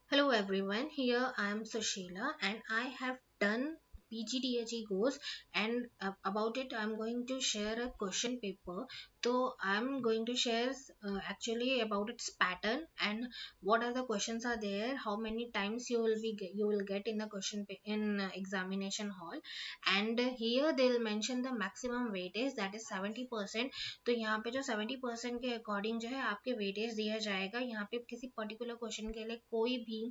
Hello everyone, here I am Sushila and I have done PGDHE course and about it I'm going to share a question paper. So I'm going to share actually about its pattern and what are the questions are there, how many times you will get in the in examination hall, and here they will mention the maximum weightage that is 70%. तो यहाँ पे जो 70% के according जो है आपके weightage दिया जाएगा. यहाँ पे किसी पर्टिकुलर क्वेश्चन के लिए कोई भी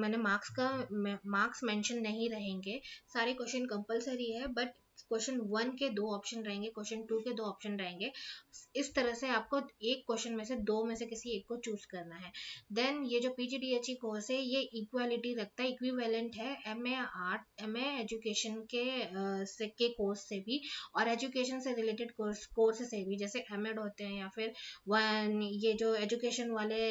मैंने मार्क्स मेंशन नहीं रहेंगे. सारे क्वेश्चन कंपलसरी है बट क्वेश्चन वन के दो ऑप्शन रहेंगे, क्वेश्चन टू के दो ऑप्शन रहेंगे. इस तरह से आपको एक क्वेश्चन में से दो में से किसी एक को चूज करना है. देन ये जो पीजीडीएचई कोर्स है ये इक्वालिटी रखता है, इक्विवेलेंट है एमए आर्ट एमए एजुकेशन के कोर्स से भी और एजुकेशन से रिलेटेड कोर्स से भी, जैसे एमएड होते हैं या फिर वन ये जो एजुकेशन वाले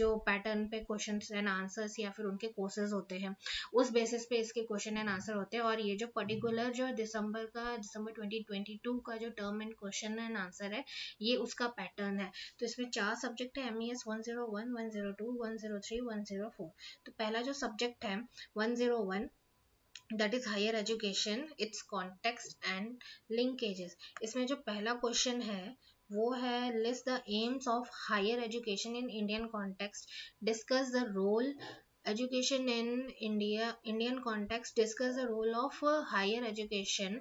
जो पैटर्न पे क्वेश्चंस एंड आंसर्स या फिर उनके कोर्सेज होते हैं उस बेसिस पे इसके क्वेश्चन एंड आंसर होते हैं. और ये जो पर्टिकुलर जो दिसंबर 2022 का जो term and question and answer है ये उसका पैटर्न है. तो इसमें चार सब्जेक्ट है, MES 101, 102, 103, 104. तो पहला जो सब्जेक्ट है 101, that is higher education, its context and linkages. इसमें जो पहला क्वेश्चन है वो है list the aims of higher education in Indian context, discuss the role education in Indian context, discuss the role of higher education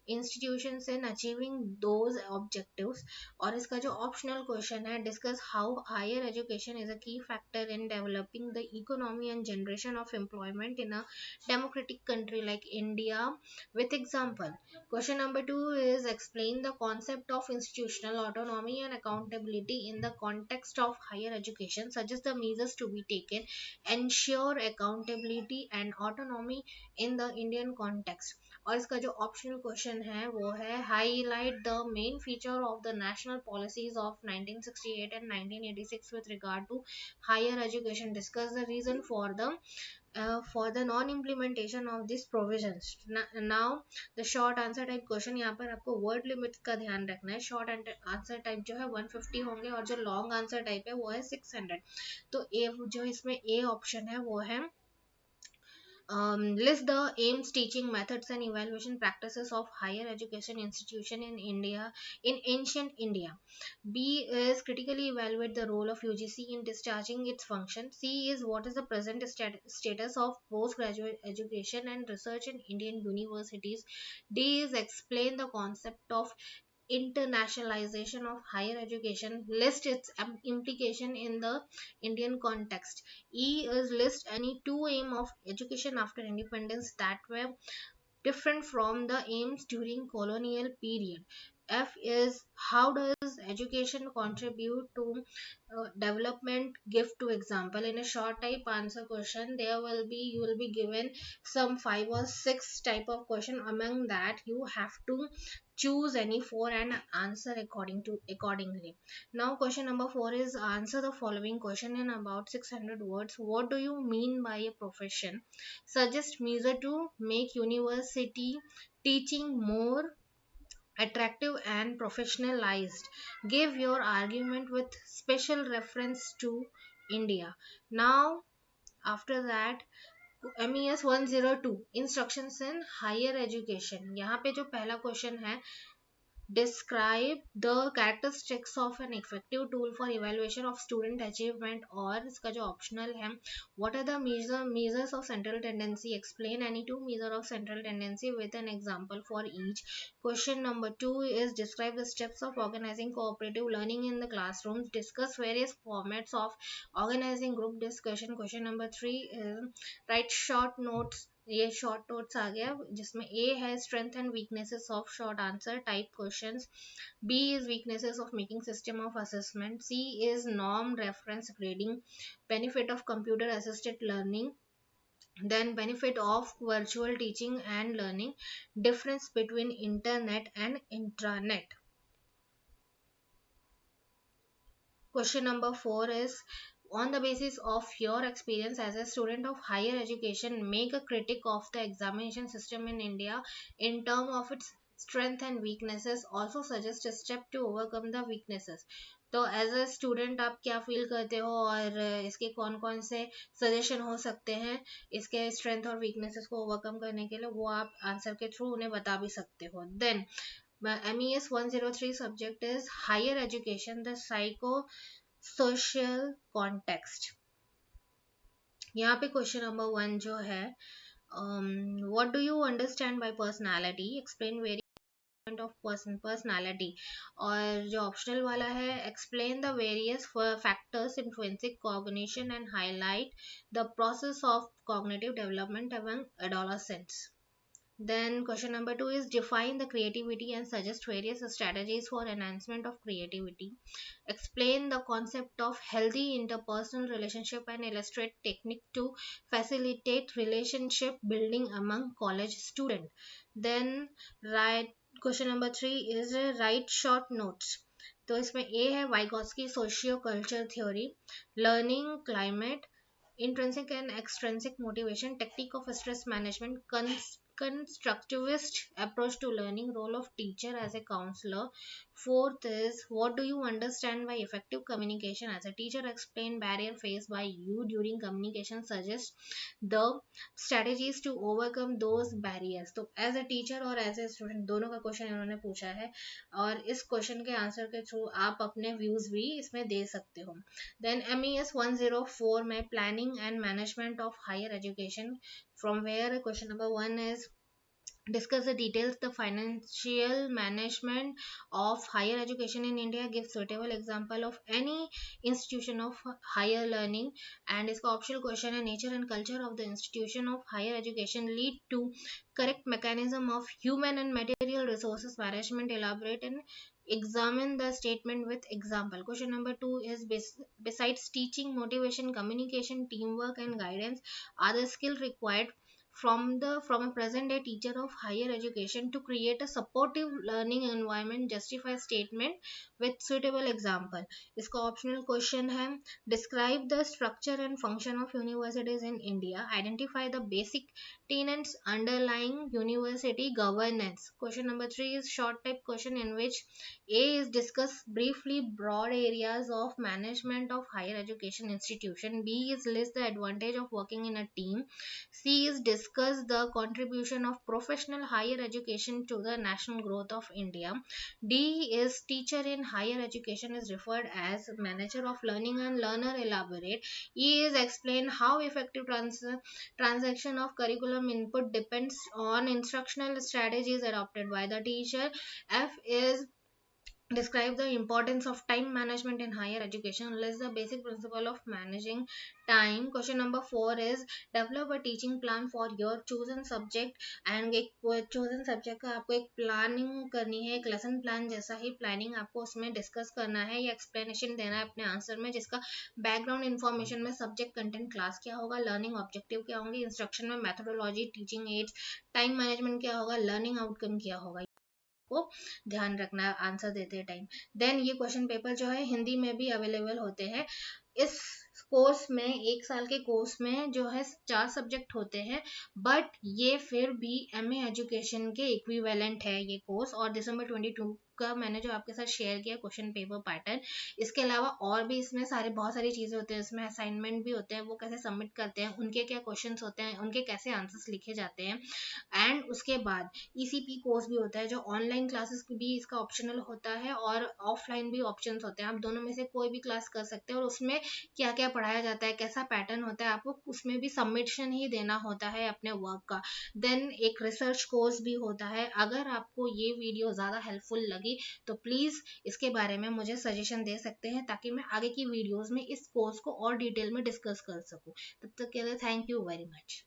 institutions in achieving those objectives. और इसका जो optional question है discuss how higher education is a key factor in developing the economy and generation of employment in a democratic country like India with example. Question number 2 is explain the concept of institutional autonomy and accountability in the context of higher education. Suggest the measures to be taken, ensure accountability and autonomy in the Indian context. और इसका जो optional question है वो है highlight the main feature of the national policies of 1968 and 1986 with regard to higher education. Discuss the reason for the non-implementation of these provisions. Now the short answer type question, यहाँ पर आपको word limit का ध्यान रखना है. short answer type जो है 150 होंगे और जो long answer type है वो है 600. तो ए जो इसमें ए ऑप्शन है वो है list the aims, teaching methods and evaluation practices of higher education institution in India in ancient India. B is critically evaluate the role of UGC in discharging its function. C is what is the present status of postgraduate education and research in Indian universities. D is explain the concept of internationalization of higher education, list its implication in the Indian context. E is list any two aim of education after independence that were different from the aims during colonial period. F is how does education contribute to development, give to example. In a short type answer question there will be you will be given some five or six type of question. Among that you have to choose any four and answer accordingly. Now question number 4 is answer the following question in about 600 words. What do you mean by a profession? Suggest measure to make university teaching more attractive and professionalized. Give your argument with special reference to India. Now after that MES 102 instructions in higher education. यहाँ पे जो पहला question है describe the characteristics of an effective tool for evaluation of student achievement. और इसका जो optional है what are the measures of central tendency, explain any two measure of central tendency with an example for each. Question number 2 is describe the steps of organizing cooperative learning in the classrooms, discuss various formats of organizing group discussion. Question number 3 is write short notes. ये short notes आ गया जिसमें A है strength and weaknesses of short answer type questions. B is weaknesses of making system of assessment. C is norm reference grading. Benefit of computer assisted learning. Then benefit of virtual teaching and learning. Difference between internet and intranet. Question number 4 is on the basis of your experience as a student of higher education, make a critic of the examination system in India in terms of its strength and weaknesses. Also suggest a step to overcome the weaknesses. तो as a student आप क्या feel करते हो, और इसके कौन कौन से सजेशन हो सकते हैं इसके स्ट्रेंथ और वीकनेसेस को ओवरकम करने के लिए, वो आप आंसर के थ्रू उन्हें बता भी सकते हो। Then MES 103 subject is higher education the psycho social context. यहाँ पे क्वेश्चन नंबर 1 जो है, what do you understand by personality, explain of personality. और जो ऑप्शनल वाला है, explain the various factors influencing cognition and highlight the process of cognitive development among adolescents. Then question number 2 is define the creativity and suggest various strategies for enhancement of creativity. Explain the concept of healthy interpersonal relationship and illustrate technique to facilitate relationship building among college student. Then write question number 3 is write short notes. तो इसमें A है Vygotsky socio culture theory, learning climate, intrinsic and extrinsic motivation, technique of stress management, constructivist approach to learning, role of teacher as a counselor. Fourth is what do you understand by effective communication as a teacher, explain barrier faced by you during communication, suggest the strategies to overcome those barriers. तो as a teacher और as a student दोनों का question इन्होंने पूछा है, और इस question के आंसर के थ्रू आप अपने व्यूज भी इसमें दे सकते हो। Then MES 104 में planning and management of higher education, from where question number 1 is discuss the details the financial management of higher education in India, give suitable example of any institution of higher learning, and इसका optional question है nature and culture of the institution of higher education lead to correct mechanism of human and material resources management, elaborate and examine the statement with example. Question number 2 is besides teaching, motivation, communication, teamwork and guidance are the skill required from a present day teacher of higher education to create a supportive learning environment, justify statement with suitable example. इसका optional question है describe the structure and function of universities in India, identify the basic tenets underlying university governance. Question number 3 is short type question in which A is discuss briefly broad areas of management of higher education institution, B is list the advantage of working in a team, C is discuss the contribution of professional higher education to the national growth of India. D is teacher in higher education is referred as manager of learning and learner elaborate. E is explain how effective transaction of curriculum input depends on instructional strategies adopted by the teacher. F is describe the importance of time management in higher education, list the basic principle of managing time. Question number 4 is develop a teaching plan for your chosen subject, and एक chosen subject का आपको एक planning करनी है, एक lesson plan जैसा ही planning आपको उसमें डिस्कस करना है या एक्सप्लेनेशन देना है अपने आंसर में, जिसका बैकग्राउंड इन्फॉर्मेशन में सब्जेक्ट कंटेंट क्लास क्या होगा, लर्निंग ऑब्जेक्टिव क्या होंगे, इंस्ट्रक्शन में methodology, teaching ads, time management क्या होगा, लर्निंग आउटकम क्या होगा, को ध्यान रखना आंसर देते टाइम। देन ये क्वेश्चन पेपर जो है हिंदी में भी अवेलेबल होते हैं। इस कोर्स में 1 साल के कोर्स में जो है 4 सब्जेक्ट होते हैं, बट ये फिर भी MA एजुकेशन के इक्विवेलेंट है ये कोर्स। और दिसंबर 22 का मैंने जो आपके साथ शेयर किया क्वेश्चन पेपर पैटर्न, इसके अलावा और भी इसमें बहुत सारी चीज़ें होती हैं, इसमें असाइनमेंट भी होते हैं, वो कैसे सबमिट करते हैं, उनके क्या क्वेश्चंस होते हैं, उनके कैसे आंसर्स लिखे जाते हैं, एंड उसके बाद ECP कोर्स भी होता है जो ऑनलाइन क्लासेस भी इसका ऑप्शनल होता है और ऑफलाइन भी ऑप्शंस होते हैं, आप दोनों में से कोई भी क्लास कर सकते हैं। और उसमें क्या क्या पढ़ाया जाता है, कैसा पैटर्न होता है, आपको उसमें भी सबमिशन ही देना होता है अपने वर्क का। देन एक रिसर्च कोर्स भी होता है। अगर आपको ये वीडियो ज़्यादा हेल्पफुल लगी तो प्लीज़ इसके बारे में मुझे सजेशन दे सकते हैं, ताकि मैं आगे की वीडियोज़ में इस कोर्स को और डिटेल में डिस्कस कर सकूँ। तब तक के लिए थैंक यू वेरी मच।